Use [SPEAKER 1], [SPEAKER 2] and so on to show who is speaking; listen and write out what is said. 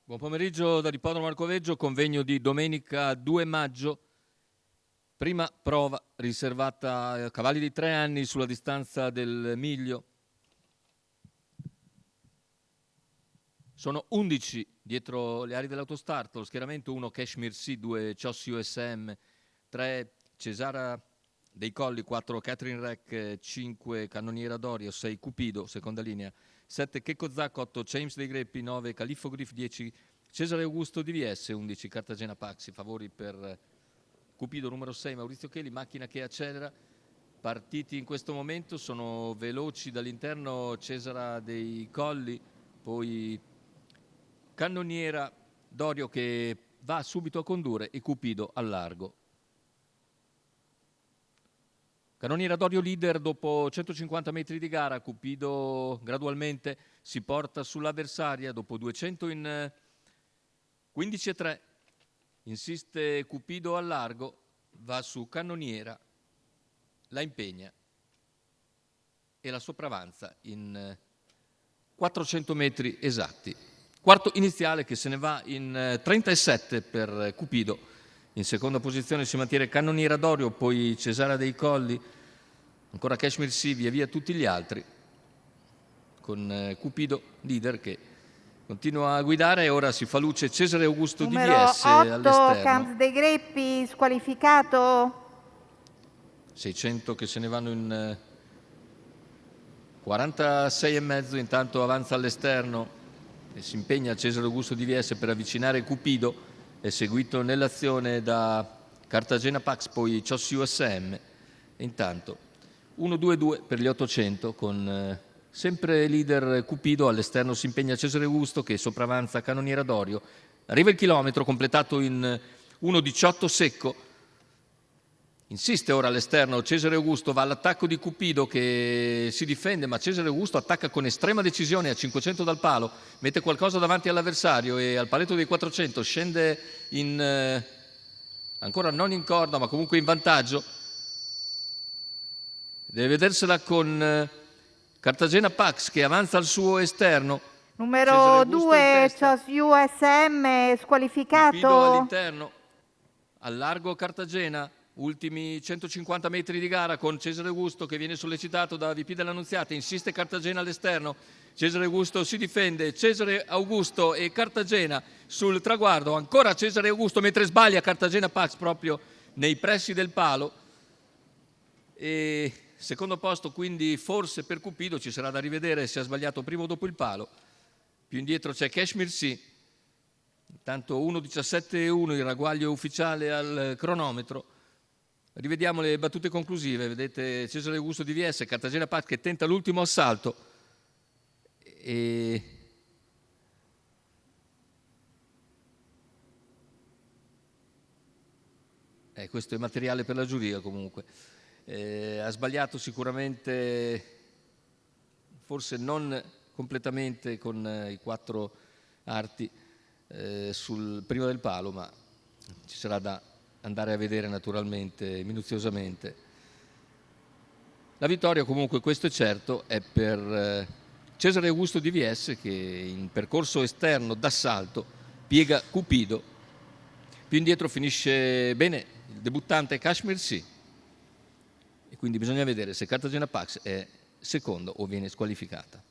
[SPEAKER 1] Buon pomeriggio dall'Ippodromo Arcoveggio, convegno di domenica 2 maggio, prima prova riservata a cavalli di 3 anni sulla distanza del miglio. Sono 11 dietro le ali dell'autostart, lo schieramento 1 Kashmir C, 2 Ciossi USM, 3 Cesara dei Colli, 4 Catherine Rec, 5 Cannoniera Dorio, 6 Cupido, seconda linea, 7 Checco Zac, 8 James dei Greppi, 9 Califfo Griff, 10 Cesare Augusto DVS, 11 Cartagena Paxi. Favori per Cupido numero 6 Maurizio Cheli, macchina che accelera. Partiti in questo momento, sono veloci dall'interno Cesara dei Colli, poi Cannoniera Dorio che va subito a condurre e Cupido al largo. Cannoniera Dorio leader dopo 150 metri di gara, Cupido gradualmente si porta sull'avversaria dopo 200 in 15,3. Insiste Cupido al largo, va su Cannoniera, la impegna e la sopravanza in 400 metri esatti. Quarto iniziale che se ne va in 37 per Cupido. In seconda posizione si mantiene Cannoniera Dorio, poi Cesara dei Colli, ancora Kashmir C, via via tutti gli altri, con Cupido leader che continua a guidare e ora si fa luce Cesare Augusto DVS all'esterno.
[SPEAKER 2] Camps dei Greppi squalificato.
[SPEAKER 1] 600 che se ne vanno in 46,5, intanto avanza all'esterno e si impegna Cesare Augusto DVS per avvicinare Cupido, è seguito nell'azione da Cartagena Pax, poi Ciossi USM e intanto 1-2-2 per gli 800 con sempre leader Cupido, all'esterno si impegna Cesare Augusto che sopravanza Cannoniera Dorio, arriva il chilometro completato in 1:18 secco. Insiste ora all'esterno Cesare Augusto, va all'attacco di Cupido che si difende, ma Cesare Augusto attacca con estrema decisione a 500 dal palo, mette qualcosa davanti all'avversario e al paletto dei 400 scende in ancora non in corda ma comunque in vantaggio. Deve vedersela con Cartagena Pax che avanza al suo esterno.
[SPEAKER 2] Numero 2 Ciossi USM squalificato.
[SPEAKER 1] Cupido all'interno, al largo Cartagena. Ultimi 150 metri di gara con Cesare Augusto che viene sollecitato da VP dell'Annunziata, insiste Cartagena all'esterno, Cesare Augusto si difende, Cesare Augusto e Cartagena sul traguardo, ancora Cesare Augusto mentre sbaglia Cartagena Pax proprio nei pressi del palo e secondo posto quindi forse per Cupido, ci sarà da rivedere se ha sbagliato prima o dopo il palo. Più indietro c'è Kashmir C, intanto 1:17,1 il ragguaglio ufficiale al cronometro. Rivediamo le battute conclusive, vedete Cesare Augusto DVS, Cartagena Pax che tenta l'ultimo assalto e questo è materiale per la giuria comunque. Ha sbagliato sicuramente, forse non completamente con i 4 arti prima del palo, ma ci sarà da andare a vedere naturalmente, minuziosamente. La vittoria comunque, questo è certo, è per Cesare Augusto DVS che in percorso esterno d'assalto piega Cupido. Più indietro finisce bene il debuttante Kashmir C e quindi bisogna vedere se Cartagena Pax è secondo o viene squalificata.